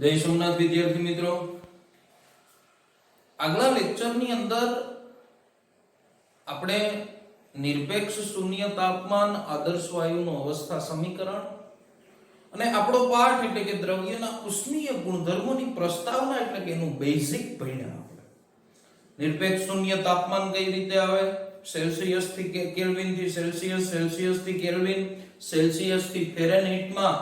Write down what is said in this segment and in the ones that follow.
જય સોમનાથ વિદ્યાર્થી મિત્રો, આગલા લેક્ચરની અંદર આપણે નિરપેક્ષ શૂન્ય તાપમાન આદર્શ વાયુનું અવસ્થા સમીકરણ અને આપણો પાઠ એટલે કે દ્રવ્યના ઉષ્મીય ગુણધર્મોની પ્રસ્તાવના એટલે કે એનું બેઝિક ભણ્યા. આપણે નિરપેક્ષ શૂન્ય તાપમાન કઈ રીતે આવે, સેલ્સિયસ થી કેલ્વિન થી સેલ્સિયસ, સેલ્સિયસ થી કેલ્વિન, સેલ્સિયસ થી ફેરનહીટમાં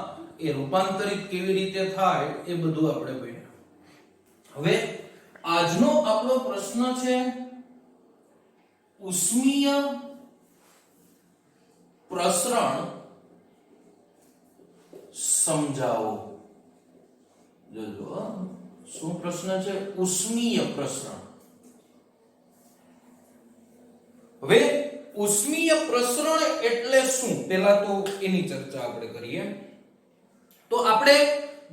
એ રૂપાંતરિત કેવી રીતે થાય એ બધું આપણે ભણ્યા. હવે આજનો આપણો પ્રશ્ન છે ઉષ્મીય પ્રસરણ સમજાવો. જોજો શું પ્રશ્ન છે, ઉષ્મીય પ્રસરણ. હવે ઉષ્મીય પ્રસરણ એટલે શું, પહેલા તો એની ચર્ચા આપણે કરીએ. તો આપણે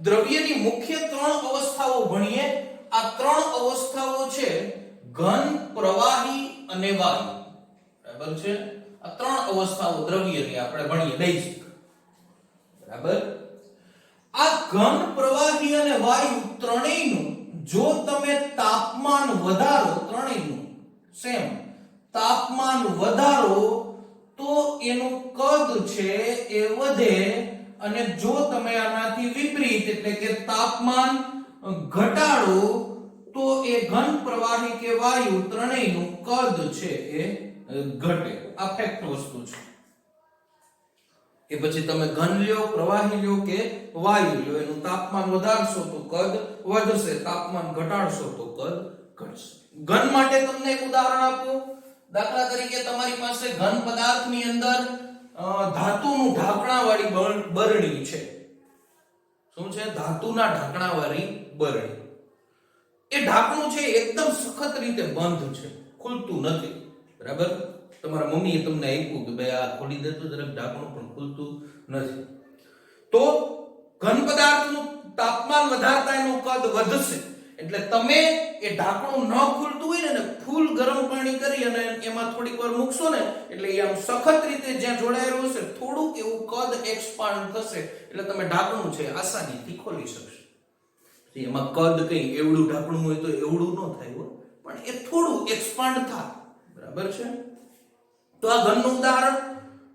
દ્રવ્યની મુખ્ય ત્રણ અવસ્થાઓ ભણીએ. આ ત્રણ અવસ્થાઓ છે ઘન, પ્રવાહી અને વાયુ. બરાબર છે? આ ત્રણ અવસ્થાઓ દ્રવ્યની આપણે ભણીએ બેઝિક. બરાબર? આ ઘન, પ્રવાહી અને વાયુ ત્રણેયનું જો તમે તાપમાન વધારો, ત્રણેયનું સેમ તાપમાન વધારો તો એનું કદ છે એ વધે, અને જો તમે આનાથી વિપરીત એટલે કે તાપમાન ઘટાડો તો એ ઘન, પ્રવાહી કે વાયુ ત્રણેયનું કદ છે એ ઘટે. આ ફેક્ટ વસ્તુ છે. એ પછી તમે ઘન લ્યો, પ્રવાહી લ્યો કે વાયુ લ્યો, એનું તાપમાન વધારશો તો કદ વધશે, તાપમાન ઘટાડશો તો કદ ઘટશે. ઘન માટે તમને એક ઉદાહરણ આપું. દાખલા તરીકે તમારી પાસે ઘન પદાર્થની અંદર ધાતુનું ઢાંકણાવાળી બરણી છે. શું છે? ધાતુના ઢાંકણાવાળી બરણી. એ ઢાંકણું છે એકદમ સખત રીતે બંધ છે, ખુલતું નથી. બરાબર? તમારા મમ્મીએ તમને આપ્યું કે ભાઈ આ ખોલી દે તો જરાક ઢાંકણું, પણ ખુલતું નથી. તો ઘન પદાર્થનું તાપમાન વધારતા એનું કદ વધશે. એટલે તમે એ ઢાંકણું ન ખુલતું હોય ને ફૂલ ગરમ પાણી કરી અને એમાં થોડીક વાર મૂકશો ને એટલે એ આમ સખત રીતે જ્યાં જોડાયેલું હશે થોડુંક એવું કદ એક્સપાન્ડ થશે, એટલે તમે ઢાંકણું છે આસાનીથી ખોલી શકશો. એમાં કદ કઈ એવડું ઢાંકણું હોય તો એવડું ન થાય, પણ એ થોડું એક્સપાન્ડ થાય. બરાબર છે? તો આ ઘનનું ઉદાહરણ,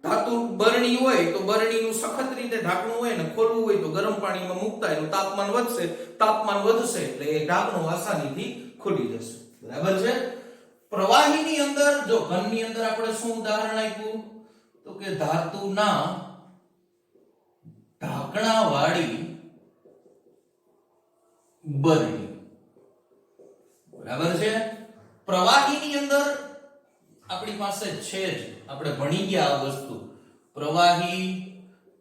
ધાતુ બરણી હોય તો બરણીનું સખત રીતે ઢાંકણું હોય ને ખોલવું હોય તો ગરમ પાણીમાં મૂકતા એનું તાપમાન વધશે, તાપમાન વધશે એટલે એ ઢાંકણું આસાનીથી ખુલી જશે. બરાબર છે? પ્રવાહીની અંદર, જો ઘનની અંદર આપણે શું ઉદાહરણ આપ્યું તો કે ધાતુના ઢાંકણાવાળી બરણી. બરાબર છે? પ્રવાહીની અંદર આપણી પાસે છે જ, આપણે ભણી ગયા આ વસ્તુ, પ્રવાહી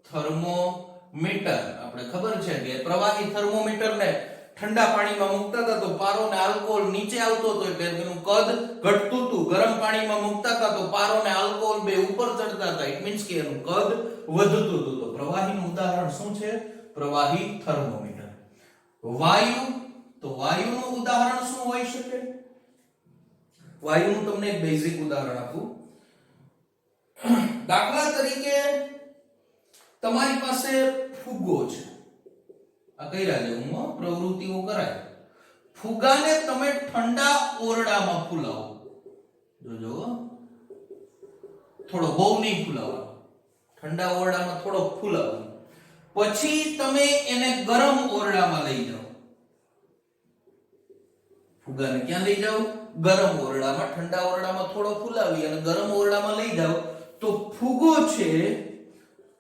થર્મોમીટર. આપણે ખબર છે કે પ્રવાહી થર્મોમીટરને ઠંડા પાણીમાં મૂકતા હતા તો પારો ને આલ્કોહોલ નીચે આવતો હતો એટલે એનું કદ ઘટતું હતું. ગરમ પાણીમાં મૂકતા હતા તો પારો ને આલ્કોહોલ બે ઉપર ચડતા હતા. ઇટ મીન્સ કે એનું કદ વધતું હતું. તો પ્રવાહીનું ઉદાહરણ શું છે? પ્રવાહી થર્મોમીટર. વાયુ, તો વાયુનું ઉદાહરણ શું હોઈ શકે? વાયુનું તમને એક બેઝિક ઉદાહરણ આપું. દાખલા તરીકે તમારી પાસે ફુગ્ગો છે. આ કર્યા જેવું પ્રવૃત્તિઓ કરાય. ફુગ્ગાને તમે ઠંડા ઓરડામાં ફૂલાવો. જોજો, થોડો બહુ નહીં ફૂલાવો, ઠંડા ઓરડામાં થોડો ફૂલાવો. પછી તમે એને ગરમ ઓરડામાં લઈ જાઓ. ફુગ્ગાને ક્યાં લઈ જાઓ? ગરમ ઓરડામાં. ઠંડા ઓરડામાં થોડો ફૂલાવી અને ગરમ ઓરડામાં લઈ જાઓ તો ફુગ્ગો છે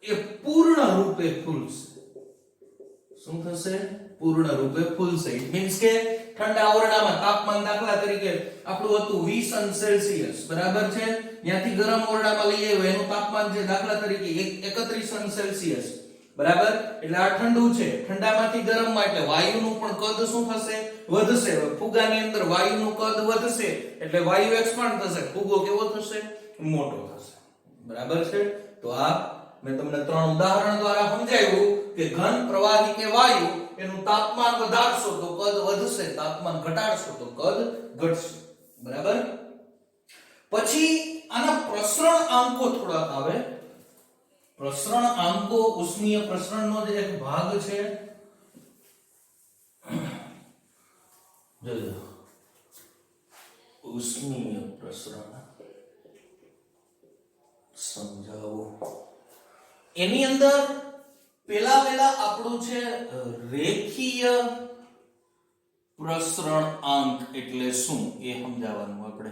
એ પૂર્ણ રૂપે ફૂલશે. શું થશે? પૂર્ણ રૂપે ફૂલશે. ઇટ મીન્સ કે ઠંડા ઓરડામાં તાપમાન દાખલા તરીકે આપણું હતું 20 અંશ સેલ્સિયસ. બરાબર છે? ત્યાંથી ગરમ ઓરડામાં લઈ આવ્યો, એનું તાપમાન છે દાખલા તરીકે 31 અંશ સેલ્સિયસ. બરાબર? એટલે આ ઠંડુ છે. ઠંડામાંથી ગરમમાં એટલે વાયુનું પણ કદ શું થશે? વધશે. ફુગ્ગાની અંદર વાયુનું કદ વધશે એટલે વાયુ એક્સપાન્ડ થશે, ફુગ્ગો કેવો થશે? મોટો થશે. બરાબર છે? તો આ મેં તમને ત્રણ ઉદાહરણ દ્વારા સમજાવ્યું કે ઘન, પ્રવાહી કે વાયુ એનું તાપમાન વધારશો તો કદ વધશે, તાપમાન ઘટાડશો તો કદ ઘટશે. બરાબર? પછી આના પ્રસરણ આંકો થોડાક આવે. પ્રસરણ આંકો ઉષ્મીય પ્રસરણનો જે એક ભાગ છે ઉષ્મીય પ્રસરણ સમજાવો. એની અંદર પેલા આપણું છે રેખીય પ્રસરણાંક એટલે શું એ સમજાવવાનું. આપણે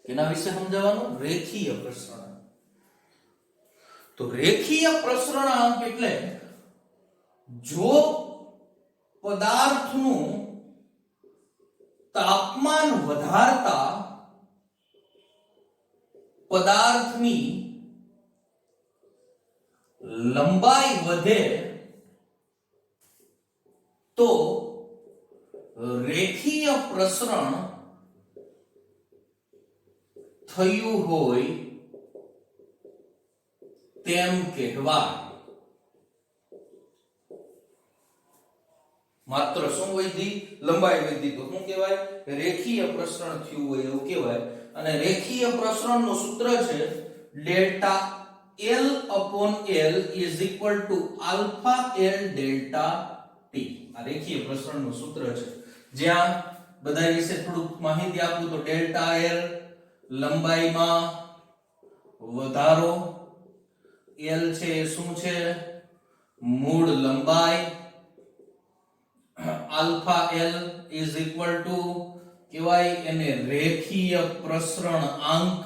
કેના વિશે સમજાવવાનું? રેખીય પ્રસરણાંક. તો રેખીય પ્રસરણાંક એટલે જો પદાર્થનું તાપમાન વધારતા પદાર્થની લંબાઈ વધે તો રેખીય પ્રસરણ થયું હોય તેમ કહેવાય. માત્ર શું વધી? લંબાઈ વધી તો શું કહેવાય? રેખીય પ્રસરણ થયું હોય એવું કહેવાય. અને રેખીય પ્રસરણનું સૂત્ર છે delta L upon L is equal to alpha L delta T. આ રેખીય પ્રસરણનું સૂત્ર છે. જ્યાં બધા વિશે થોડુંક માહિતી આપું તો ડેલ્ટા L લંબાઈમાં વધારો, L છે શું છે? મૂળ લંબાઈ, alpha L is equal to કહેવાય એને રેખીય પ્રસરણાંક.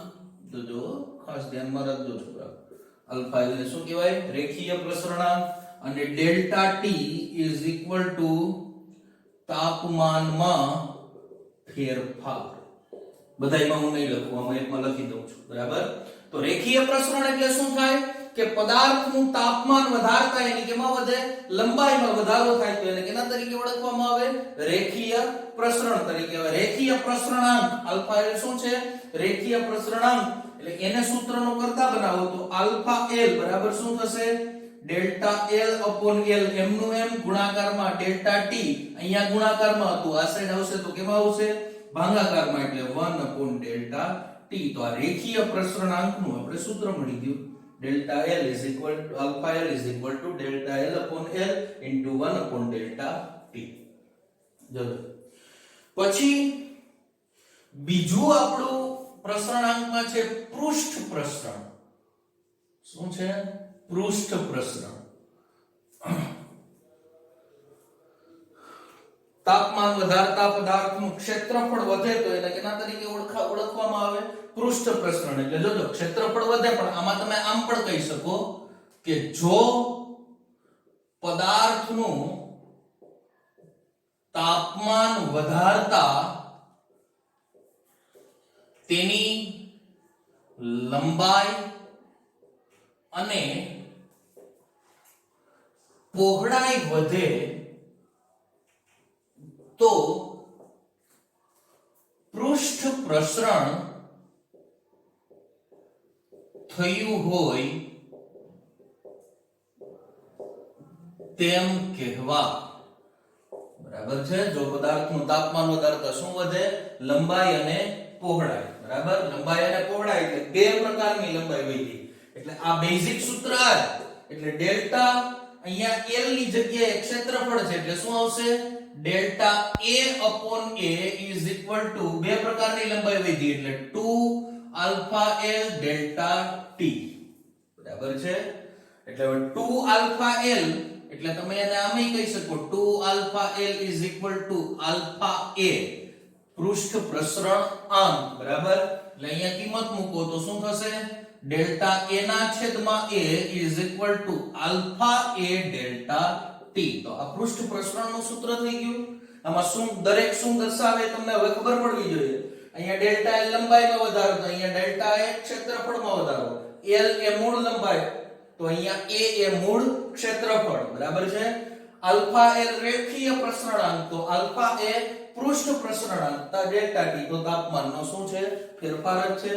જો ખાસ ધ્યાનમાં રાખજો છોકરા, અલ્ફા એટલે શું કહેવાય? રેખીય પ્રસરણાંક. અને delta T is equal two તાપમાનમાં ફેરફાર. બધાયમાં હું નહીં લખું, આમાં એકમાં લખી દઉં છું. બરાબર? તો રેખીય પ્રસરણ એટલે શું થાય કે પદાર્થનું તાપમાન વધારતા એની કેમાં વધે? લંબાઈમાં વધારો થાય તો એને કેના તરીકે ઓળખવામાં આવે? રેખીય પ્રસરણ તરીકે. હવે રેખીય પ્રસરણાંક આલ્ફા એટલે શું છે? રેખીય પ્રસરણાંક એટલે એને સૂત્રનો કરતા બનાવો તો આલ્ફા L બરાબર શું થશે? ડેલ્ટા L upon L એમનું એમ ગુણાકારમાં ડેલ્ટા T અહીંયા ગુણાકારમાં હતું, આ સાઈડ આવશે તો કેમાં આવશે? ભાગાકારમાં, એટલે 1 upon ડેલ્ટા T. તો આ રેખીય પ્રસરણાંકનું આપણે સૂત્ર મળી ગયું. Delta L is equal to alpha L is equal to delta L upon L into 1 upon delta T. ચલો પછી બીજું આપણું પ્રસરણાંકમાં છે પૃષ્ઠ પ્રસરણ. શું છે? પૃષ્ઠ પ્રસરણ. તાપમાન વધારતા પદાર્થનું ક્ષેત્રફળ વધે તો એને કેના તરીકે ઓળખવામાં આવે? પૃષ્ઠ પ્રસરણ. એટલે જોજો ક્ષેત્રફળ વધે પણ આમાં તમે આમ પણ કહી શકો કે જો પદાર્થનું તાપમાન વધારતા તેની લંબાઈ અને પહોળાઈ વધે તો પૃષ્ઠ પ્રસરણ થયું હોય તેમ કહેવા. બરાબર છે? જો પદાર્થનું તાપમાન વધારતા શું વધે? લંબાઈ અને પહોળાઈ. બરાબર? લંબાઈ અને પહોળાઈ એટલે બે પ્રકારની લંબાઈ વધી. એટલે આ બેઝિક સૂત્ર આ. એટલે ડેલ્ટા અહીંયા L ની જગ્યાએ ક્ષેત્રફળ છે એટલે શું આવશે? Delta A upon A is equal to બે પ્રકારની લંબાઈ વધી એટલે 2 alpha L delta T. બરાબર છે? એટલે હવે 2 alpha L એટલે તમે એને આમે કહી શકો 2 alpha L is equal to alpha A પૃષ્ઠ પ્રસરણાંક. બરાબર? એટલે અહીંયા કિંમત મૂકો તો શું થશે? ડેલ્ટા A ના છેદમાં A is equal to alpha A delta T. તો આ પૃષ્ઠ પ્રસરણનું સૂત્ર થઈ ગયું. આમાં શું દરેક શું દર્શાવે તમને હવે ખબર પડવી જોઈએ. અહીંયા ડેલ્ટા L લંબાઈમાં વધારો તો અહીંયા ડેલ્ટા A ક્ષેત્રફળમાં વધારો. L એ મૂળ લંબાઈ તો અહીંયા A એ મૂળ ક્ષેત્રફળ. બરાબર છે? આલ્ફા L રેખીય પ્રસરણાંક તો આલ્ફા એ પૃષ્ઠ પ્રસરણાંક ડેલ્ટા T તો તાપમાનનો શું છે? ફેરફાર જ છે.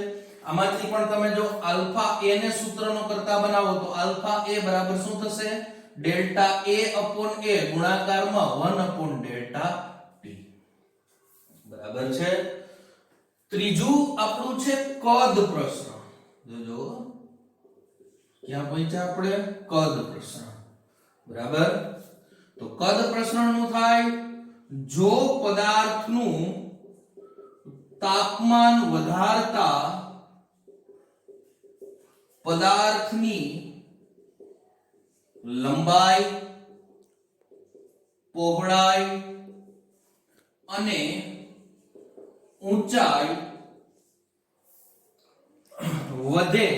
આમાંથી પણ તમે જો આલ્ફા A ને સૂત્રનો કરતા બનાવો તો આલ્ફા A બરાબર શું થશે? ડેલ્ટા A upon A ગુણાકારમાં 1 upon ડેલ્ટા T. બરાબર છે? ત્રીજું આપણું છે કદ પ્રસરણ. જોજો ક્યાં પહોંચ્યા આપણે? કદ પ્રસરણ. બરાબર? તો કદ પ્રસરણનું થાય જો પદાર્થનું તાપમાન વધારતા પદાર્થની લંબાઈ, પહોળાઈ અને ઊંચાઈ વધે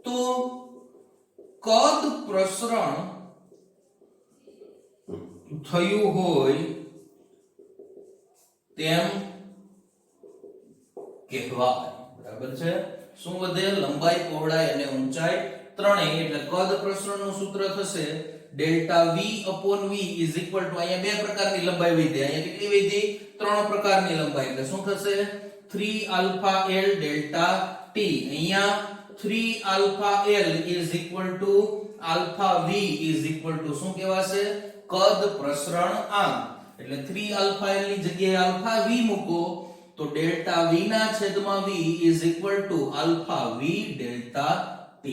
તો કદ પ્રસરણ થયું હોય તેમ કહેવાય. બરાબર છે? શું વધે? લંબાઈ, પહોળાઈ અને ઊંચાઈ ત્રણેય. એટલે કદ પ્રસરણનું સૂત્ર થશે delta v upon v is equal two, અહીંયા બે પ્રકારની લંબાઈ વધી, અહીંયા કેટલી વધી? ત્રણ પ્રકારની લંબાઈ. એટલે શું થશે? 3 આલ્ફા l ડેલ્ટા t. અહીંયા 3 alpha l is equal to alpha v is equal two શું કહેવાશે? કદ પ્રસરણ આંક. એટલે 3 આલ્ફા l ની જગ્યાએ આલ્ફા v મૂકો તો ડેલ્ટા v ના છેદમાં v is equal to alpha v delta t.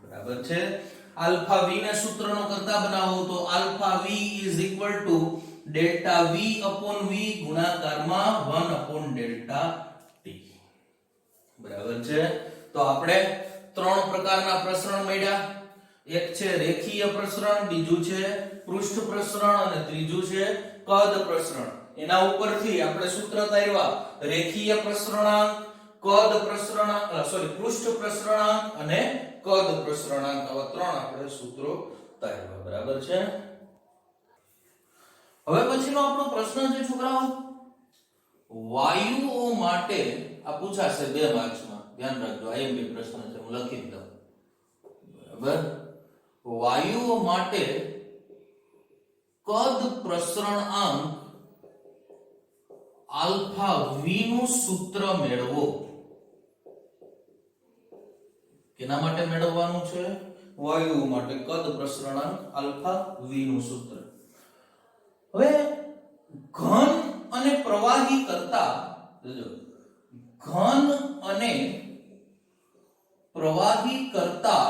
બરાબર છે? આલ્ફા v ને સૂત્રનો કરતા બનાવો તો alpha v is equal to delta v upon v ગુણાકારમાં 1 અપોન ડેલ્ટા t. બરાબર છે? તો આપણે ત્રણ પ્રકારના પ્રસરણ મળ્યા. એક છે રેખીય પ્રસરણ, બીજું છે પૃષ્ઠ પ્રસરણ અને ત્રીજું છે કદ પ્રસરણ. એના ઉપરથી આપણે સૂત્ર તાર્યા રેખીય પ્રસરણાંક, કદ પ્રસરણાંક, પૃષ્ઠ પ્રસરણાંક અને કદ પ્રસરણાંક. આવા ત્રણ આપણે સૂત્રો તાર્યા. બરાબર છે? હવે પછીનો આપણો પ્રશ્ન છે છોકરાઓ, વાયુઓ માટે આ પૂછાશે 2 માર્ક્સમાં. ધ્યાન રાખજો, આઈએમપી પ્રશ્ન છે, હું લખી દઉં. બરાબર? વાયુઓ માટે કદ પ્રસરણાંક આલ્ફા v નું સૂત્ર મેળવો. કેના માટે મેળવવાનું છે? વાયુઓ માટે કદ પ્રસરણાંક આલ્ફા v નું સૂત્ર. હવે ઘન અને પ્રવાહી કરતા, જોજો, ઘન અને પ્રવાહી કરતા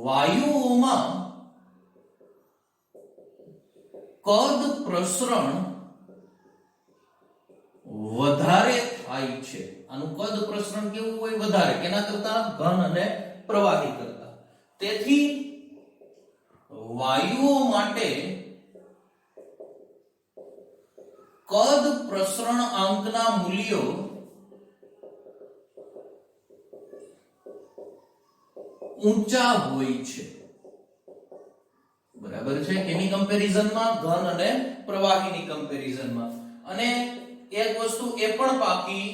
વાયુઓમાં કદ પ્રસરણ વધારે થાય છે. આનું કદ પ્રસરણ કેવું હોય? વધારે. કેના કરતા? ઘન અને પ્રવાહી કરતા. તેથી વાયુઓ માટે કદ પ્રસરણ આંકના મૂલ્યો ઊંચા હોય છે. બરાબર છે? એની કમ્પેરિઝનમાં, ઘન અને પ્રવાહીની કમ્પેરિઝનમાં. અને એક વસ્તુ એ પણ બાકી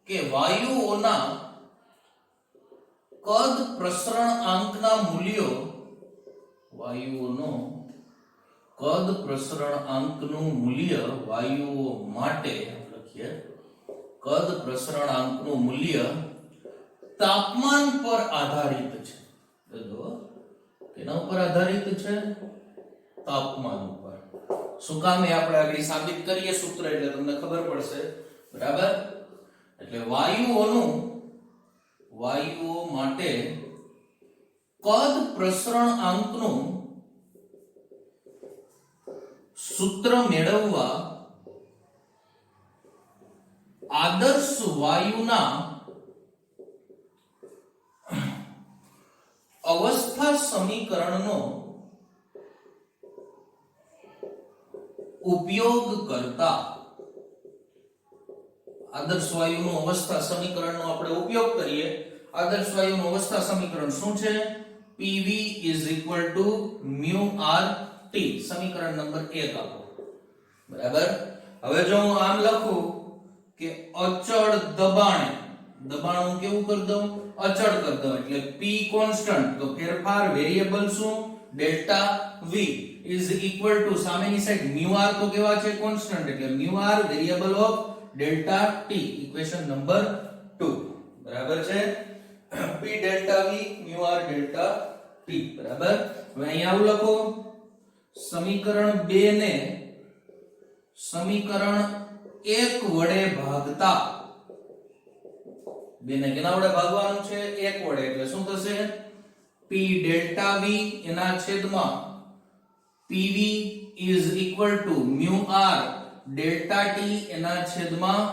કે વાયુઓના કદ પ્રસરણ આંકના મૂલ્યો, વાયુઓનો કદ પ્રસરણ આંકનું મૂલ્ય વાયુઓ માટે લખીએ, કદ પ્રસરણ આંકનું મૂલ્ય તાપમાન પર આધારિત છે. જો કેના ઉપર આધારિત છે? તાપમાન ઉપર. શું કામ? એ આપણે આગળ સાબિત કરીએ સૂત્ર, એટલે તમને ખબર પડશે. બરાબર? એટલે વાયુઓ માટે કદ પ્રસરણ આંકનું સૂત્ર મેળવવા આદર્શ વાયુના અવસ્થા સમીકરણનો ઉપયોગ કરતા, આદર્શ વાયુનું અવસ્થા સમીકરણનો આપણે ઉપયોગ કરીએ. આદર્શ વાયુનું અવસ્થા સમીકરણ શું છે? PV μ R T. સમીકરણ નંબર 1 આપો. બરાબર? હવે જો હું આમ લખું કે અચળ દબાણ, હું કેવું કરી દઉં? અચળ કરી દઉં. એટલે P કોન્સ્ટન્ટ, તો ફેરફાર વેરીએબલ શું? Delta V is equal two સામેની સાઈડ μ R તો કેવા છે? કોન્સ્ટન્ટ. એટલે μ R variable of delta T. Equation number 2. બરાબર છે? P delta V μ R delta T. બરાબર? હવે અહીંયા આવું લખો, સમીકરણ 2 ને સમીકરણ 1 વડે ભાગતા, 2 ને કેના વડે ભાગવાનું છે? 1 વડે. એટલે શું થશે? P ડેલ્ટા V એના છેદમાં PV is equal to μ R delta T એના છેદમાં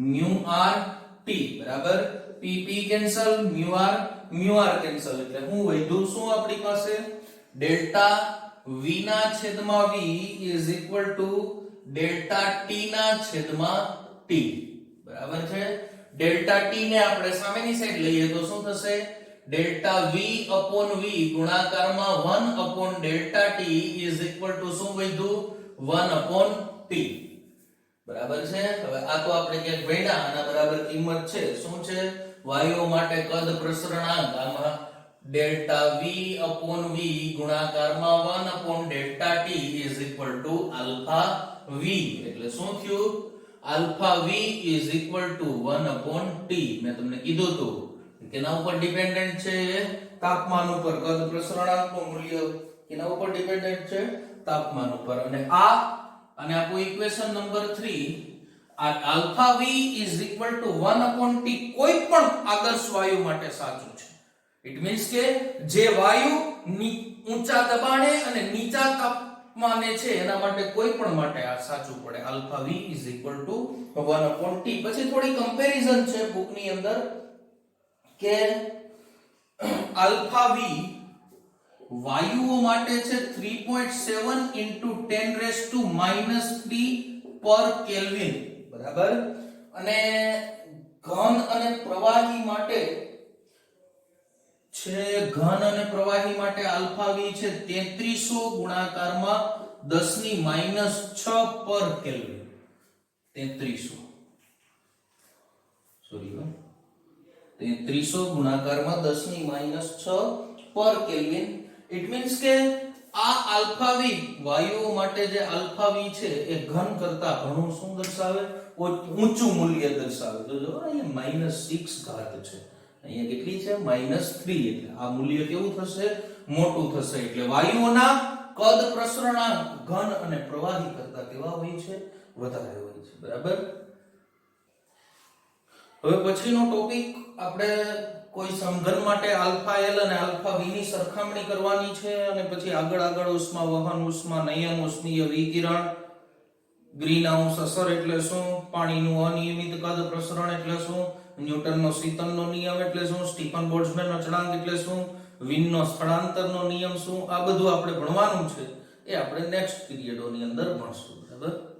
મ્યુ આર ટી બરાબર PP cancel mu R cancel એટલે હું વધ્યું શું આપણી પાસે ડેલ્ટા V ના છેદમાં V is equal to delta T ના છેદમાં T બરાબર છે ડેલ્ટા T ને આપણે સામેની સાઈડ લઈએ તો શું થશે ડેલ્ટા V upon V ગુણાકારમાં 1 upon delta T is equal two શું વધ્યું 1 upon T બરાબર છે હવે આ તો આપણે ક્યાંક ભણ્યા આના બરાબર કિંમત છે શું છે વાયુઓ માટે કદ પ્રસરણાંક આમાં ડેલ્ટા V upon V ગુણાકારમાં 1 upon delta T is equal to alpha V એટલે શું થયું alpha V is equal two 1 upon T મેં તમને કીધું હતું કેના ઉપર ડિપેન્ડન્ટ છે તાપમાન ઉપર કદ પ્રસરણાંકનું મૂલ્ય કેના ઉપર ડિપેન્ડન્ટ છે તાપમાન ઉપર અને આપણું ઇક્વેશન નંબર 3 આ alpha V is equal two 1 upon T કોઈ પણ આદર્શ વાયુ માટે સાચું છે ઇટ મીન્સ કે જે વાયુ ઊંચા દબાણે અને નીચા તાપમાને છે એના માટે કોઈ પણ માટે આ સાચું પડે alpha V is equal two 1 upon T પછી થોડી કમ્પેરિઝન છે બુક ની અંદર કે આલ્ફા V વાયુઓ માટે છે 3.7 into 10 raised to -3 per Kelvin બરાબર અને ઘન અને પ્રવાહી માટે આલ્ફા V છે 3300 ગુણાકારમાં 10 ની -6 પર કેલ્વિન 3300 ગુણાકારમાં 10 ની -6 પર કેલ્વિન ઇટ મીન્સ કે આ આલ્ફા V વાયુઓ માટે જે આલ્ફા V છે એ ઘન કરતા ઘણું શું દર્શાવે ઊંચું મૂલ્ય દર્શાવે તો જો અહીંયા -6 ઘાત છે અહીંયા કેટલી છે -3 એટલે આ મૂલ્ય કેવું થશે મોટું થશે એટલે વાયુઓના કદ પ્રસરણાંક ઘન અને પ્રવાહી કરતા કેવા હોય છે વધારે હોય છે બરાબર હવે પછીનો ટોપિક આપણે કોઈ સમઘન માટે આલ્ફા L અને આલ્ફા V ની સરખામણી કરવાની છે અને પછી આગળ ઉષ્મા વહન ઉષ્મા નયન ઉષ્મીય વિકિરણ ગ્રીન હાઉસ અસર એટલે શું પાણીનું અનિયમિત કદ પ્રસરણ એટલે શું ન્યૂટનનો શીતનનો નિયમ એટલે શું સ્ટીફન બોલ્ટ્ઝમેન અચળાંક એટલે શું વિનનો સ્થળાંતરનો નિયમ શું આ બધું આપણે ભણવાનું છે એ આપણે નેક્સ્ટ પીરિયડોની અંદર ભણશું બરાબર